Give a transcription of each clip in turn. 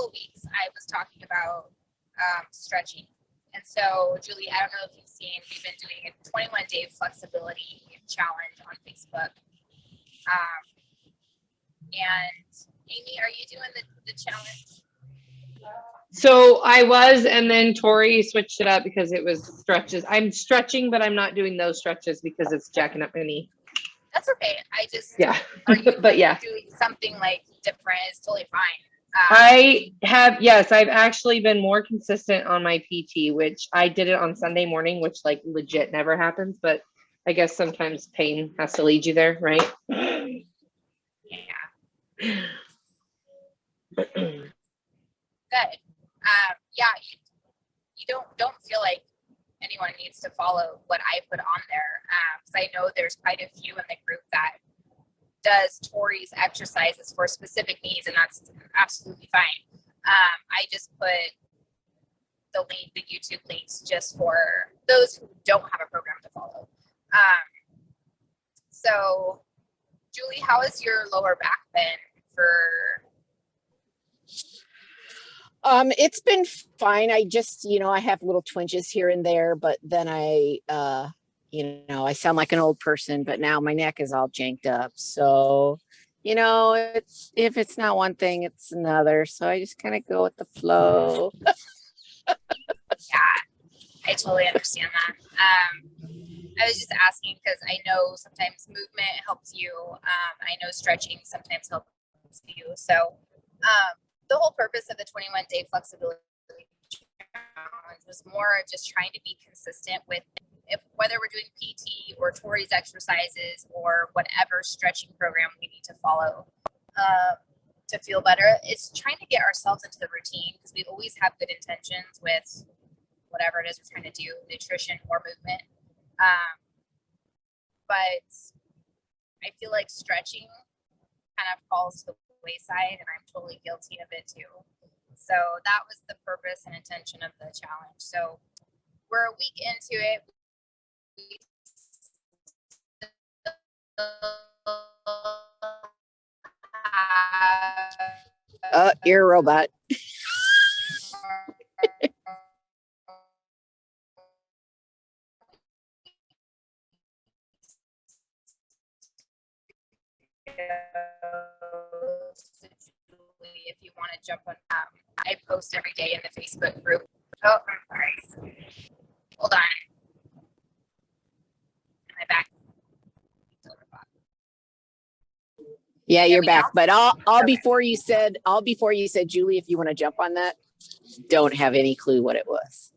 couple of weeks, I was talking about stretching. And so, Julie, I don't know if you've seen, we've been doing a 21-day flexibility challenge on Facebook. And Amy, are you doing the challenge? So I was, and then Tori switched it up because it was stretches. I'm stretching, but I'm not doing those stretches because it's jacking up my knee. That's okay. I just, yeah. Are you but yeah, doing something like different? It's totally fine. I have, yes, I've actually been more consistent on my PT, which I did it on Sunday morning, which like legit never happens, but I guess sometimes pain has to lead you there, right? Yeah. Good. Yeah, you don't feel like anyone needs to follow what I put on there, because I know there's quite a few in the group that does Tori's exercises for specific needs, and that's absolutely fine. I just put the YouTube links just for those who don't have a program to follow. So, Julie, how has your lower back been for? It's been fine. I just, I have little twinges here and there, but then I sound like an old person, but now my neck is all janked up. So, if it's not one thing, it's another. So I just kind of go with the flow. Yeah, I totally understand that. I was just asking because I know sometimes movement helps you. I know stretching sometimes helps you. So, the whole purpose of the 21-day flexibility challenge was more of just trying to be consistent with whether we're doing PT or Tori's exercises or whatever stretching program we need to follow to feel better. It's trying to get ourselves into the routine because we always have good intentions with whatever it is we're trying to do, nutrition or movement. But I feel like stretching kind of falls to the wayside, and I'm totally guilty of it too. So that was the purpose and intention of the challenge. So we're a week into it. You're a robot. If you want to jump on, I post every day in the Facebook group. Oh, I'm sorry. Hold on. Am I back? Yeah, you're back. Now? But all Okay. before you said, Julie, if you want to jump on that, don't have any clue what it was.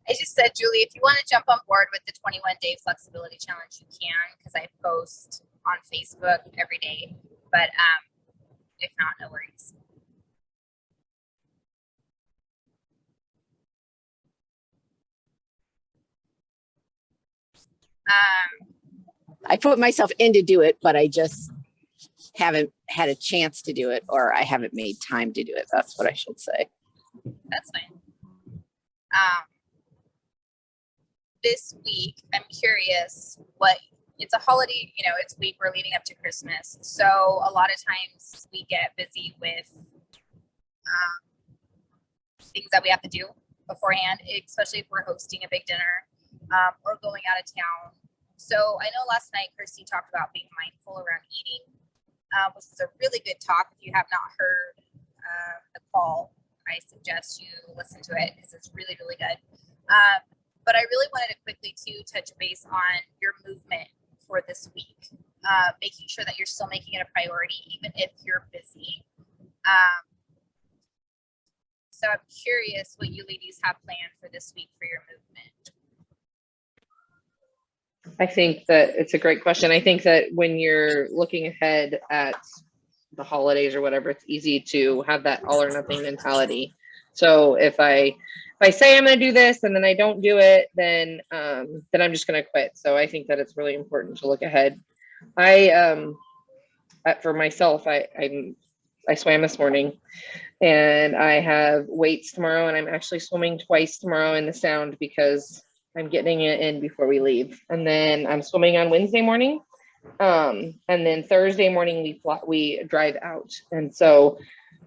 I just said, Julie, if you want to jump on board with the 21-day flexibility challenge, you can, because I post on Facebook every day. But if not, no worries. I put myself in to do it, but I just haven't had a chance to do it, or I haven't made time to do it. That's what I should say. That's fine. This week, I'm curious it's a holiday, it's week we're leading up to Christmas. So a lot of times we get busy with things that we have to do beforehand, especially if we're hosting a big dinner or going out of town. So I know last night Christy talked about being mindful around eating, which is a really good talk. If you have not heard the call, I suggest you listen to it because it's really, really good. But I really wanted to quickly too touch base on your movement for this week, making sure that you're still making it a priority, even if you're busy. So I'm curious what you ladies have planned for this week for your movement. I think that it's a great question. I think that when you're looking ahead at the holidays or whatever, it's easy to have that all or nothing mentality. So if I say I'm going to do this and then I don't do it, then I'm just going to quit. So I think that it's really important to look ahead. For myself, I swam this morning and I have weights tomorrow, and I'm actually swimming twice tomorrow in the Sound because I'm getting it in before we leave. And then I'm swimming on Wednesday morning. And then Thursday morning we drive out. And so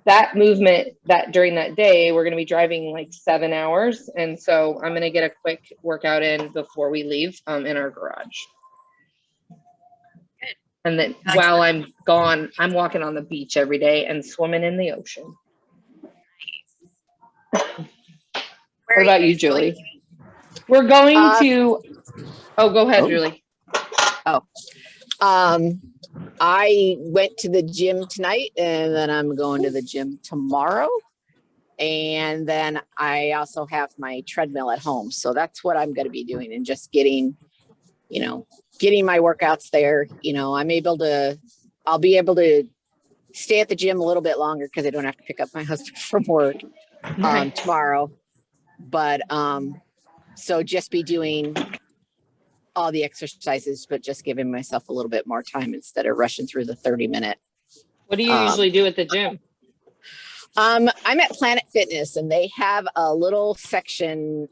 that movement that during that day, we're going to be driving like 7 hours. And so I'm going to get a quick workout in before we leave in our garage. Good. And then while I'm gone, I'm walking on the beach every day and swimming in the ocean. What about you, Julie? We're going to, go ahead, Julie. I went to the gym tonight, and then I'm going to the gym tomorrow. And then I also have my treadmill at home. So that's what I'm going to be doing, and just getting my workouts there. I'll be able to stay at the gym a little bit longer because I don't have to pick up my husband from work tomorrow. But so just be doing all the exercises, but just giving myself a little bit more time instead of rushing through the 30-minute. What do you usually do at the gym? I'm at Planet Fitness, and they have a little section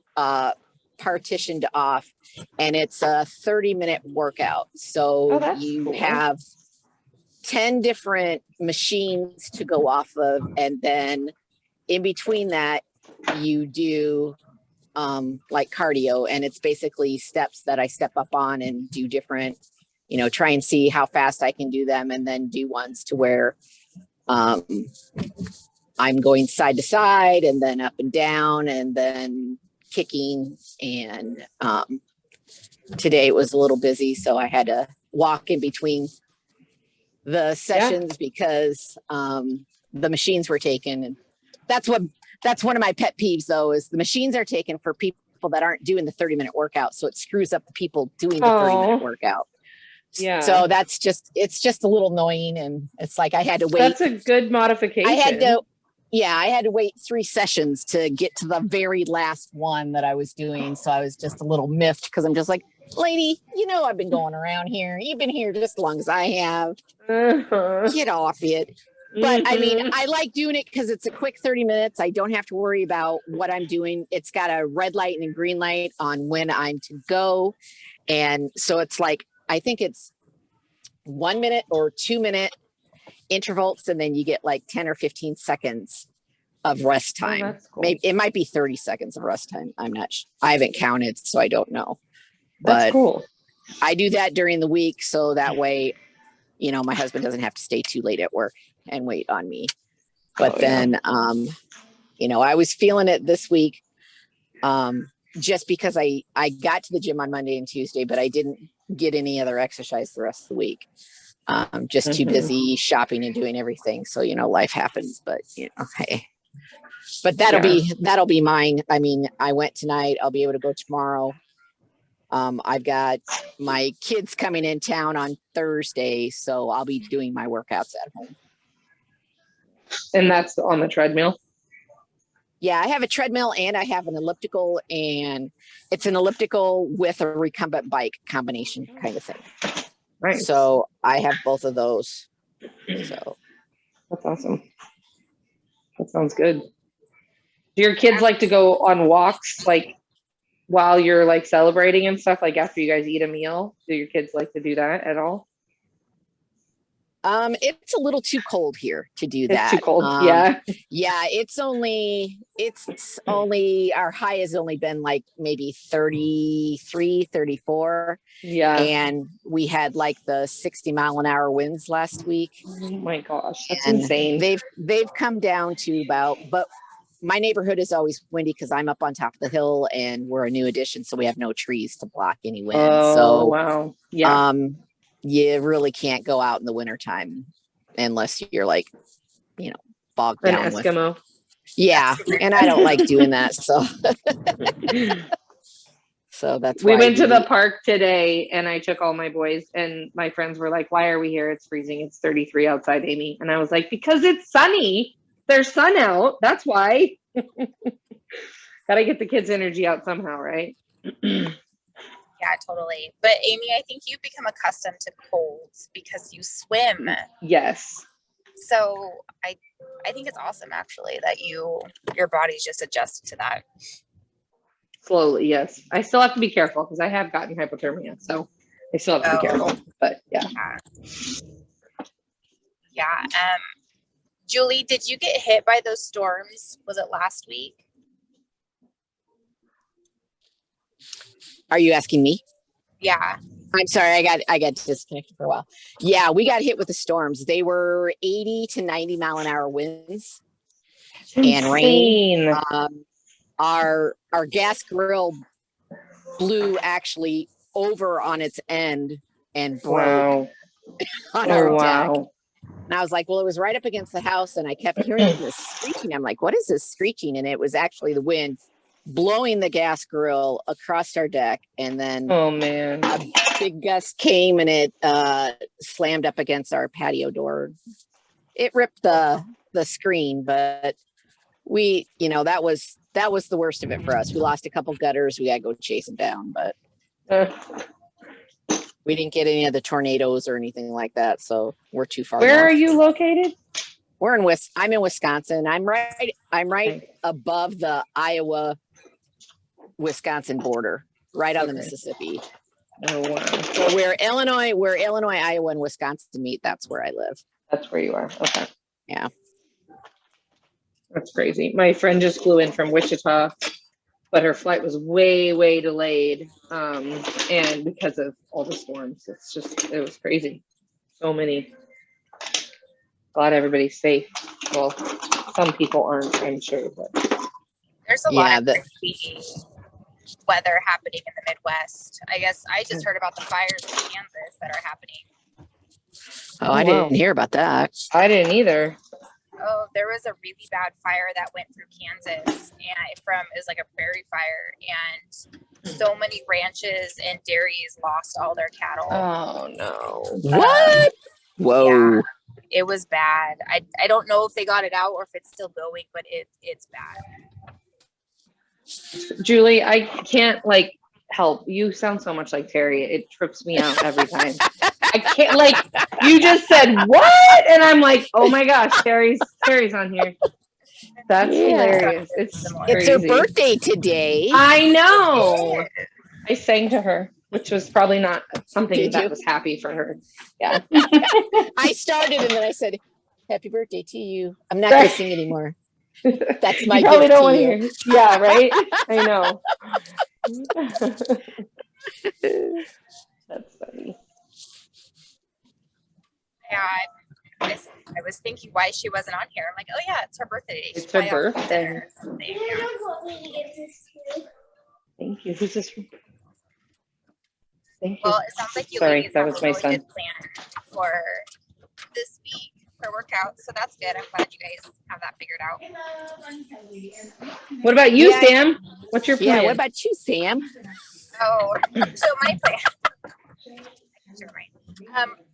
partitioned off, and it's a 30-minute workout. So you have 10 different machines to go off of, and then in between that you do like cardio, and it's basically steps that I step up on and do different, try and see how fast I can do them, and then do ones to where I'm going side to side and then up and down and then kicking. And today it was a little busy, so I had to walk in between the sessions because the machines were taken. And that's one of my pet peeves, though, is the machines are taken for people that aren't doing the 30-minute workout. So it screws up the people doing the 30-minute workout. Yeah. So it's just a little annoying. And it's like I had to wait. That's a good modification. I had to wait 3 sessions to get to the very last one that I was doing. So I was just a little miffed because I'm just like, lady, I've been going around here. You've been here just as long as I have. Get off it. But I mean, I like doing it because it's a quick 30 minutes. I don't have to worry about what I'm doing. It's got a red light and a green light on when I'm to go. And so it's like, I think it's 1 minute or 2 minute intervals, and then you get like 10 or 15 seconds of rest time. That's cool. Maybe it might be 30 seconds of rest time. I'm not I haven't counted, so I don't know. That's but cool. I do that during the week, so that way, my husband doesn't have to stay too late at work and wait on me. But then, I was feeling it this week, just because I got to the gym on Monday and Tuesday, but I didn't get any other exercise the rest of the week. Just too busy shopping and doing everything. So, life happens, but hey, but that'll be mine. I mean, I went tonight, I'll be able to go tomorrow. I've got my kids coming in town on Thursday, so I'll be doing my workouts at home. And that's on the treadmill? Yeah, I have a treadmill and I have an elliptical, and it's an elliptical with a recumbent bike combination kind of thing. Right. So I have both of those. So that's awesome. That sounds good. Do your kids like to go on walks like while you're like celebrating and stuff, like after you guys eat a meal? Do your kids like to do that at all? It's a little too cold here to do that. It's too cold. Yeah, it's only our high has only been like maybe 33, 34. Yeah. And we had like the 60-mile-an-hour winds last week. Oh my gosh, that's insane. They've come down to but my neighborhood is always windy because I'm up on top of the hill and we're a new addition, so we have no trees to block any wind. Oh, wow. Yeah. You really can't go out in the wintertime unless you're like, bogged down. An Eskimo. Yeah. And I don't like doing that. So, that's we went to the park today and I took all my boys, and my friends were like, why are we here? It's freezing. It's 33 outside, Amy. And I was like, because it's sunny. There's sun out. That's why. Gotta get the kids' energy out somehow, right? Yeah, totally. But Amy, I think you've become accustomed to colds because you swim. Yes. So I think it's awesome actually that your body's just adjusted to that. Slowly, yes. I still have to be careful because I have gotten hypothermia, so I still have to be careful. But yeah. Yeah. Julie, did you get hit by those storms? Was it last week? Are you asking me? Yeah. I'm sorry, I got disconnected for a while. Yeah, we got hit with the storms. They were 80 to 90 mile an hour winds and rain. Our gas grill blew actually over on its end and broke on our deck. And I was like, well, it was right up against the house, and I kept hearing this screeching. I'm like, what is this screeching? And it was actually the wind blowing the gas grill across our deck, and then a big gust came and it slammed up against our patio door. It ripped the screen, but we, that was the worst of it for us. We lost a couple gutters. We got to go chase them down, but we didn't get any of the tornadoes or anything like that. So we're too far. Where are you located? I'm in Wisconsin. I'm right above the Iowa Wisconsin border, right on the Mississippi. Oh wow. So where Illinois, Iowa, and Wisconsin meet, that's where I live. That's where you are. Okay. Yeah. That's crazy. My friend just flew in from Wichita, but her flight was way delayed. And because of all the storms, it was crazy. So many. Glad everybody's safe. Well, some people aren't, I'm sure, but there's a lot of crazy weather happening in the Midwest. I guess I just heard about the fires in Kansas that are happening. Oh, I didn't hear about that. I didn't either. Oh, there was a really bad fire that went through Kansas, and it was like a prairie fire, and so many ranches and dairies lost all their cattle. Oh no. What? Whoa. Yeah, it was bad. I don't know if they got it out or if it's still going, but it's bad. Julie, I can't help. You sound so much like Terry. It trips me out every time. I can't you just said what? And I'm like, oh my gosh, Terry's on here. That's hilarious. It's her birthday today. I know. I sang to her, which was probably not something that was happy for her. Yeah. I started and then I said, happy birthday to you. I'm not going to sing anymore. That's my gift probably don't to you. Hear. Yeah, right? I know. That's funny. Yeah, I was thinking why she wasn't on here. I'm like, oh yeah, it's her birthday. It's her birthday. Thank you. Who's this from? Thank you. Well, it sounds like you ladies have was a my really son. good plan for this week for workout. So that's good. I'm glad you guys have that figured out. What about you, Sam? What's your plan? Yeah, what about you, Sam? Oh, so my plan.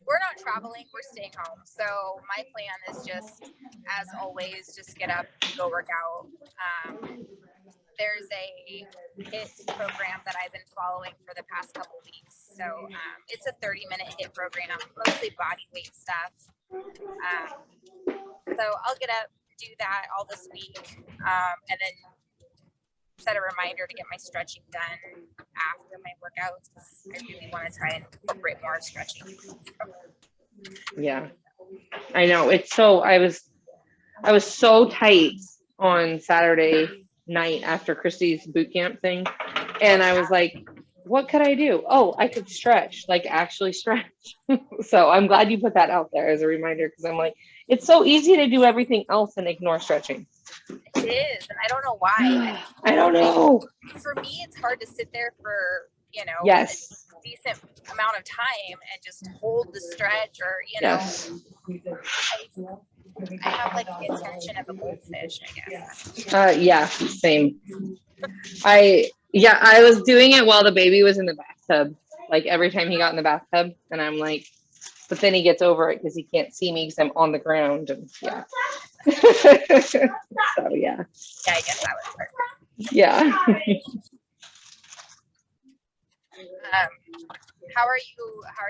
We're not traveling, we're staying home. So my plan is just, as always, just get up, go work out. There's a HIIT program that I've been following for the past couple weeks. So it's a 30-minute HIIT program, mostly body weight stuff. So I'll get up, do that all this week, and then set a reminder to get my stretching done after my workouts. I really want to try and incorporate more stretching. Yeah, I know. It's so, I was so tight on Saturday night after Christy's boot camp thing. And I was like, what could I do? Oh, I could stretch, actually stretch. So I'm glad you put that out there as a reminder, because I'm like, it's so easy to do everything else and ignore stretching. It is, and I don't know why. I don't know. For me, it's hard to sit there for, yes, a decent amount of time and just hold the stretch, or, yes. I have the intention of a goldfish, I guess. Yeah, same. I was doing it while the baby was in the bathtub. Every time he got in the bathtub, and I'm like, but then he gets over it because he can't see me because I'm on the ground, and yeah. So yeah. Yeah, I guess that would work. Yeah. How are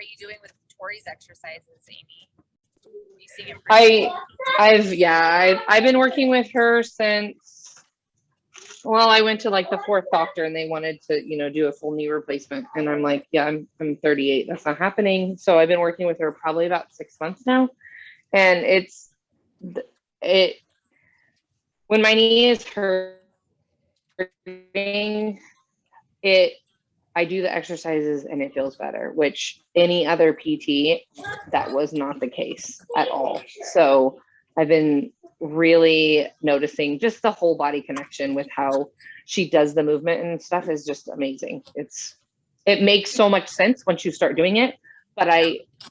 you doing with Tori's exercises, Amy? You seeing improvement? I've been working with her since, well, I went to the fourth doctor and they wanted to, do a full knee replacement. And I'm like, yeah, I'm 38. That's not happening. So I've been working with her probably about 6 months now. And it, when my knee is hurting, I do the exercises and it feels better, which any other PT, that was not the case at all. So I've been really noticing just the whole body connection with how she does the movement and stuff is just amazing. It makes so much sense once you start doing it, but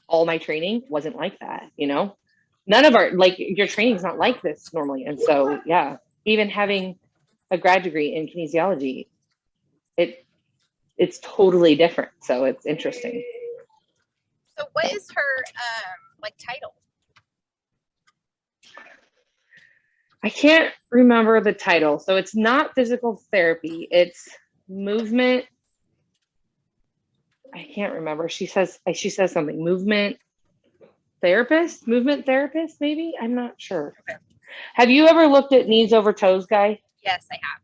all my training wasn't like that, you know? None of your training's not like this normally. And so, yeah, even having a grad degree in kinesiology, it's totally different. So it's interesting. So what is her title? I can't remember the title. So it's not physical therapy. It's movement. I can't remember. She says something, movement therapist, maybe. I'm not sure. Okay. Have you ever looked at Knees Over Toes guy? Yes, I have.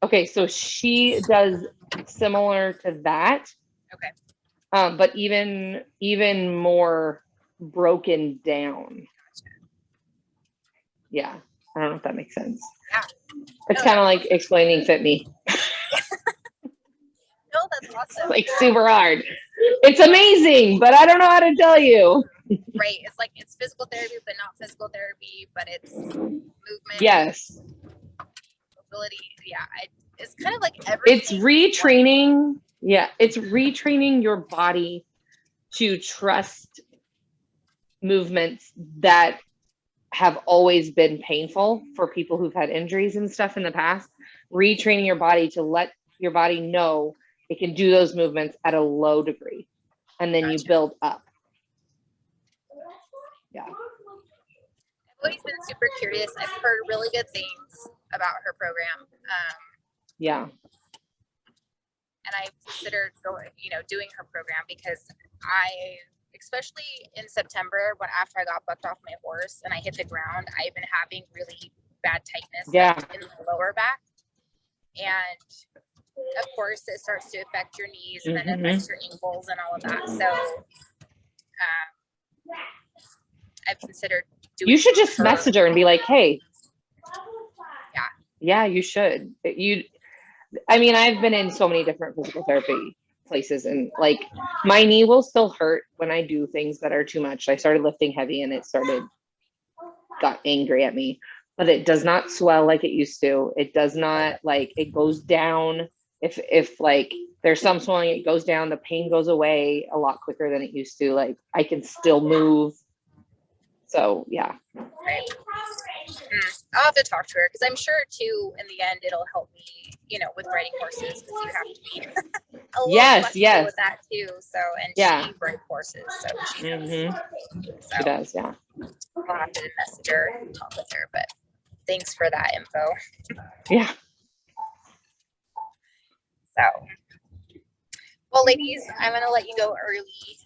Okay. So she does similar to that. Okay. But even more broken down. Yeah. I don't know if that makes sense. Yeah. It's kind of like explaining Fitme. No, that's awesome. Like super hard. It's amazing, but I don't know how to tell you. Right. It's like it's physical therapy, but not physical therapy, but it's movement. Yes. Mobility. Yeah. It's kind of like everything. It's retraining. Yeah. It's retraining your body to trust movements that have always been painful for people who've had injuries and stuff in the past. Retraining your body to let your body know it can do those movements at a low degree. And then you build up. Yeah. I've always been super curious. I've heard really good things about her program. Yeah. And I've considered doing her program because especially in September, after I got bucked off my horse and I hit the ground, I've been having really bad tightness in the lower back. And of course, it starts to affect your knees and then it affects your ankles and all of that. So I've considered doing. You should just message her and be like, "Hey." Yeah. Yeah, you should. I mean, I've been in so many different physical therapy places, and like my knee will still hurt when I do things that are too much. I started lifting heavy and it got angry at me, but it does not swell like it used to. It does not, it goes down. If like there's some swelling, it goes down, the pain goes away a lot quicker than it used to. Like I can still move. So yeah. Right. I'll have to talk to her because I'm sure too in the end it'll help me, with riding horses because you have to be a little flexible with that too. So she rides horses, so she knows. So she does, yeah. I'll have to message her and talk with her, but thanks for that info. Yeah. So, well, ladies, I'm gonna let you go early,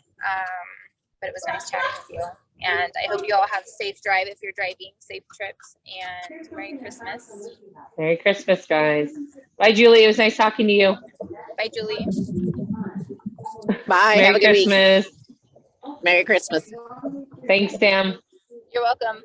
but it was nice chatting with you. And I hope you all have a safe drive if you're driving, safe trips, and Merry Christmas. Merry Christmas, guys. Bye, Julie. It was nice talking to you. Bye, Julie. Bye. Merry Have a good Christmas. week. Merry Christmas. Thanks, Sam. You're welcome.